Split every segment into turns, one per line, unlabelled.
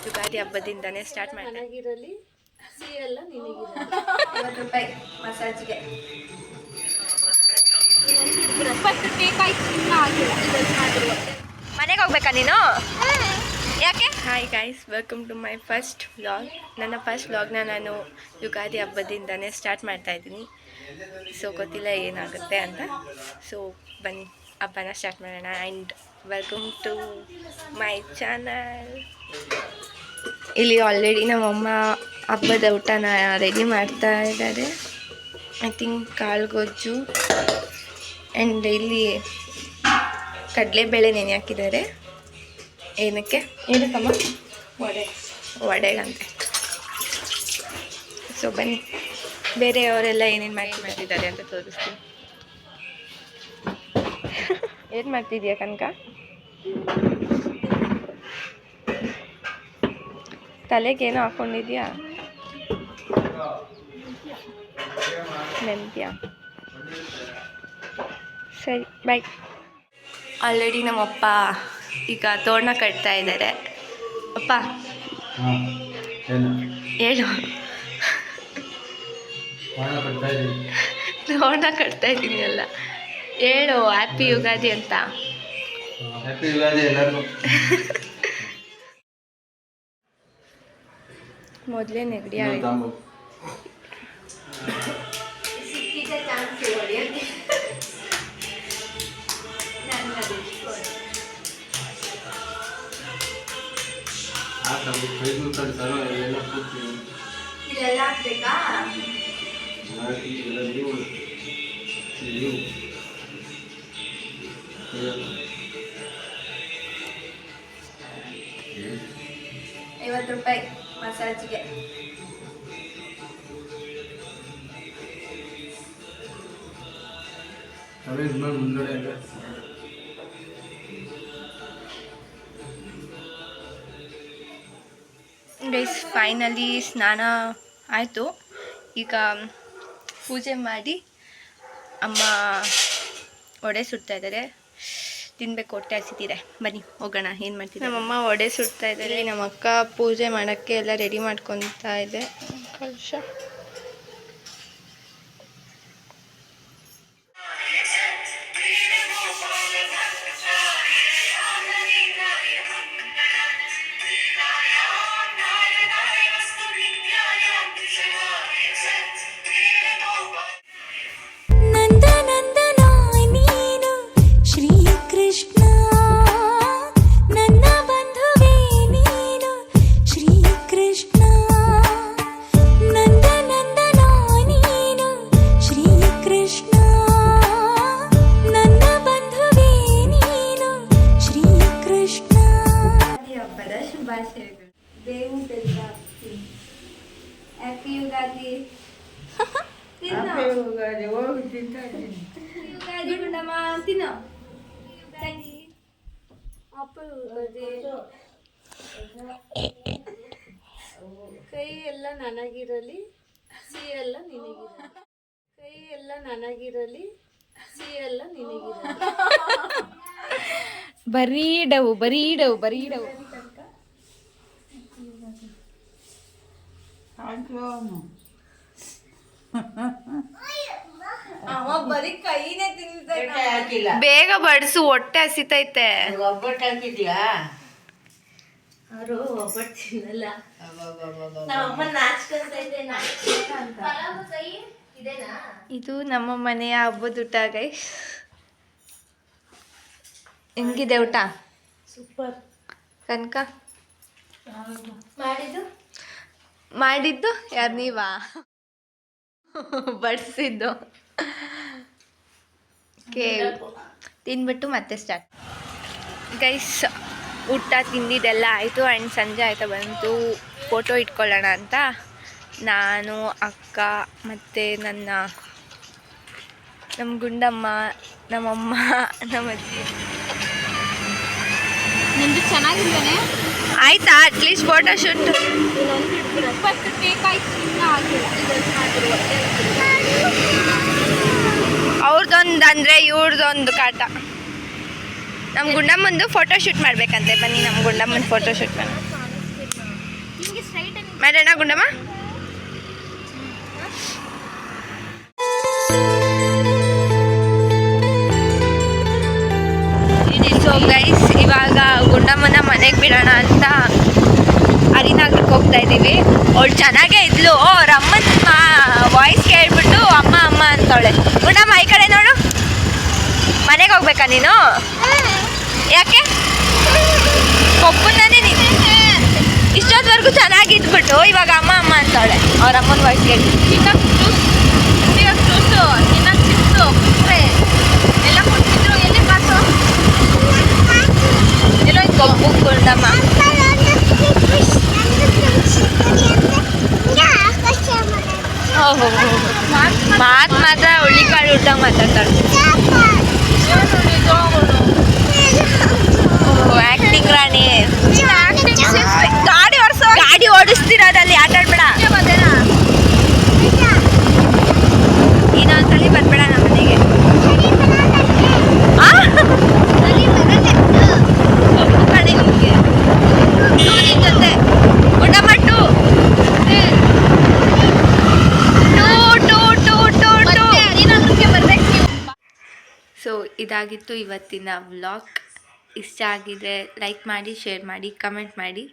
ಯುಗಾದಿ ಹಬ್ಬದಿಂದಾನೇ ಸ್ಟಾರ್ಟ್ ಮಾಡಿ.
ನನಗಿರಲಿ ಸೀರೆಲ್ಲ ನಿನಗಿರಲಿ.
50 ರೂಪಾಯಿ ಮಸಾಜ್ಗೆ. ಮನೆಗೆ ಹೋಗ್ಬೇಕಾ ನೀನು? ಯಾಕೆ? Hi guys, welcome to my first vlog. ನನ್ನ ಫಸ್ಟ್ ವ್ಲಾಗ್ನ ನಾನು ಯುಗಾದಿ ಹಬ್ಬದಿಂದಾನೇ ಸ್ಟಾರ್ಟ್ ಮಾಡ್ತಾಯಿದ್ದೀನಿ. ಸೊ ಗೊತ್ತಿಲ್ಲ ಏನಾಗುತ್ತೆ ಅಂತ. ಸೊ ಬನ್ನಿ ಹಬ್ಬನ ಸ್ಟಾರ್ಟ್ ಮಾಡೋಣ. And welcome to my channel. ಇಲ್ಲಿ ಆಲ್ರೆಡಿ ನಮ್ಮಮ್ಮ ಹಬ್ಬದ ಊಟನ ರೆಡಿ ಮಾಡ್ತಾ ಇದ್ದಾರೆ. ಐ ಥಿಂಕ್ ಕಾಳು ಗೊಜ್ಜು ಆ್ಯಂಡ್ ಇಲ್ಲಿ ಕಡಲೆಬೇಳೆ ನೆನೆ ಹಾಕಿದ್ದಾರೆ. ಏನಕ್ಕೆ? ಏನಕ್ಕಮ್ಮ? ವಡೆಗಂತೆ. ಸೊ ಬನ್ನಿ ಬೇರೆಯವರೆಲ್ಲ ಏನೇನು ಮಾಡ್ತಿದ್ದಾರೆ ಅಂತ ತೋರಿಸ್ತೀನಿ. ಏನು ಮಾಡ್ತಿದ್ಯಾ ಕನಕ? ತಲೆಗೇನೋ ಹಾಕ್ಕೊಂಡಿದ್ಯಾ? ಮೆಂತ್ಯ. ಸರಿ ಬಾಯ್. ಆಲ್ರೆಡಿ ನಮ್ಮಪ್ಪ ಈಗ ತೋರಣ ಕಟ್ತಾ ಇದ್ದಾರೆ. ಅಪ್ಪ ಹೇಳು. ತೋರಣ ಕಟ್ತಾ ಇದ್ದೀನಿ ಅಲ್ಲ, ಹೇಳು ಹ್ಯಾಪಿ ಯುಗಾದಿ ಅಂತ.
ಹ್ಯಾಪಿ ಯುಗಾದಿ ಎಲ್ಲರಿಗೂ.
ಮೊದಲೇ ನೆಗಡಿ ಆಯಿತು. ಇಲ್ಲೆಲ್ಲ ಹಾಕ್ಬೇಕಾ? ₹50 ಮಸಾಜ್ಗೆ. ಗೈಸ್ ಫೈನಲಿ ಸ್ನಾನ ಆಯಿತು. ಈಗ ಪೂಜೆ ಮಾಡಿ ಅಮ್ಮ ವಡೆ ಸುಡ್ತಾ ಇದ್ದಾರೆ. ತಿನ್ಬೇಕು, ಹೊಟ್ಟೆ ಹಸಿತಿದೆ. ಬನ್ನಿ ಹೋಗೋಣ. ಏನು ಮಾಡ್ತಿದ್ದೆ? ನಮ್ಮಮ್ಮ ವಡೆ ಸುಡ್ತಾ ಇದ್ದಾರೆ. ನಮ್ಮ ಅಕ್ಕ ಪೂಜೆ ಮಾಡೋಕ್ಕೆ ಎಲ್ಲ ರೆಡಿ ಮಾಡ್ಕೊತಾ ಇದೆ. ಕಲಶ
ಕೈ ಎಲ್ಲ ನನಗಿರಲಿ ಸೀರೆಲ್ಲ ನಿನಗಿರಲಿ. ಕೈ ಎಲ್ಲ ನನಗಿರಲಿ ಸೀರೆಲ್ಲ ನಿನಗಿರಲಿ.
ಬರೀಡವು ಬರೀಡವು ಬರೀಡವು. ಬೇಗ ಬಡ್ಸು, ಹೊಟ್ಟೆ ಹಸಿತೈತೆ.
ಒಬ್ಬಟ್ಟು ಹಾಕಿದ್ಯಾ? ಅವರು ಒಬ್ಬಟ್ಟು ತಿನ್ನಲ್ಲ.
ಇದು ನಮ್ಮ ಮನೆಯ ಹಬ್ಬದ ಊಟ ಗೈಸ್. ಹೆಂಗಿದೆ ಊಟ?
ಸೂಪರ್.
ಕನಕ ಮಾಡಿದ್ದು ಯಾರು? ನೀವಾ ಬಡಿಸಿದ್ದು? ತಿನ್ಬಿಟ್ಟು ಮತ್ತೆ ಸ್ಟಾರ್ಟ್. ಗೈಸ್ ಊಟ ತಿಂದಿದ್ದೆಲ್ಲ ಆಯಿತು. ಆ್ಯಂಡ್ ಸಂಜೆ ಆಯಿತಾ ಬಂತು ಫೋಟೋ ಇಟ್ಕೊಳ್ಳೋಣ ಅಂತ ನಾನು, ಅಕ್ಕ ಮತ್ತು ನಮ್ಮ ಗುಂಡಮ್ಮ, ನಮ್ಮಮ್ಮ, ನಮ್ಮ ಅಜ್ಜಿ.
ನಿಂದು ಚೆನ್ನಾಗಿದ್ದಾನೆ
ಆಯಿತಾ? ಅಟ್ಲೀಸ್ಟ್ ಫೋಟೋ ಶೂಟ್ ಅವ್ರದ್ದೊಂದು ನಮ್ದು ಅಂದರೆ ಇವ್ರದ್ದೊಂದು ಕಾಟ. ನಮ್ಮ ಗುಂಡಮ್ಮಂದು ಫೋಟೋ ಶೂಟ್ ಮಾಡ್ಬೇಕಂತೆ. ಬನ್ನಿ ನಮ್ಮ ಗುಂಡಮ್ಮನ ಫೋಟೋ ಶೂಟ್ ಮಾಡೋಣ ಗುಂಡಮ್ಮ. ಸೊ ಗೈಸ್, ಇವಾಗ ಗುಂಡಮ್ಮನ ಮನೆಗೆ ಬಿಡೋಣ ಅಂತ ಹರಿನಗರಕ್ಕೆ ಹೋಗ್ತಾ ಇದ್ದೀವಿ. ಅವಳು ಚೆನ್ನಾಗೇ ಇದ್ಲು. ಅವ್ರ ಅಮ್ಮನ ವಾಯ್ಸ್ ಕೇಳ್ಬಿಟ್ಟು ಅಮ್ಮ ಅಮ್ಮ ಅಂತವಳೆ. ಗುಂಡಮ್ಮ ಈ ಕಡೆ ನೋಡು. ಮನೆಗೆ ಹೋಗ್ಬೇಕಾ ನೀನು? ಯಾಕೆ ಒಪ್ಪುತ್ತಾನೆ ನೀನು? ಇಷ್ಟೊತ್ತವರೆಗೂ ಚೆನ್ನಾಗಿದ್ಬಿಟ್ಟು ಇವಾಗ ಅಮ್ಮ ಅಮ್ಮ ಅಂತವಳೆ. ಅವ್ರ ಅಮ್ಮನ ವಾಯ್ಸ್ ಕೇಳಿ ಎಲ್ಲ ಕೊಡ್ತಿದ್ರು. ಎಲ್ಲಿ ಕಾಸು ಎಲ್ಲೋ ಕೊಬ್ಬು ಗುಂಡಮ್ಮ. ಮಾತು ಮಾತ್ರ ಹುಳ್ಳಿಕಾಳು ಊಟ ಮಾತಾಡ್ತಾಳೆ. ಆಕ್ಟಿಂಗ್ ರಾಣಿ. ಗಾಡಿ ಓಡಿಸ್ತಿರೋದಲ್ಲಿ ಆಟ ಆಡ್ಬೇಡ. ಇನ್ನೊಂದ್ಸಲಿ ಬರ್ಬೇಡ ನಮ್ಮ ಮನೆಗೆ. ಜೊತೆ ಉಂಡಮಟ್ಟು ಸೊ ಇದಾಗಿತ್ತು ಇವತ್ತಿನ ವ್ಲಾಗ್. ಇಷ್ಟ ಆಗಿದ್ರೆ ಲೈಕ್ ಮಾಡಿ, ಶೇರ್ ಮಾಡಿ, ಕಮೆಂಟ್ ಮಾಡಿ.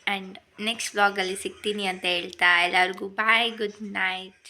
ಆ್ಯಂಡ್ ನೆಕ್ಸ್ಟ್ ವ್ಲಾಗಲ್ಲಿ ಸಿಗ್ತೀನಿ ಅಂತ ಹೇಳ್ತಾ ಎಲ್ಲರಿಗೂ ಬಾಯ್, ಗುಡ್ ನೈಟ್.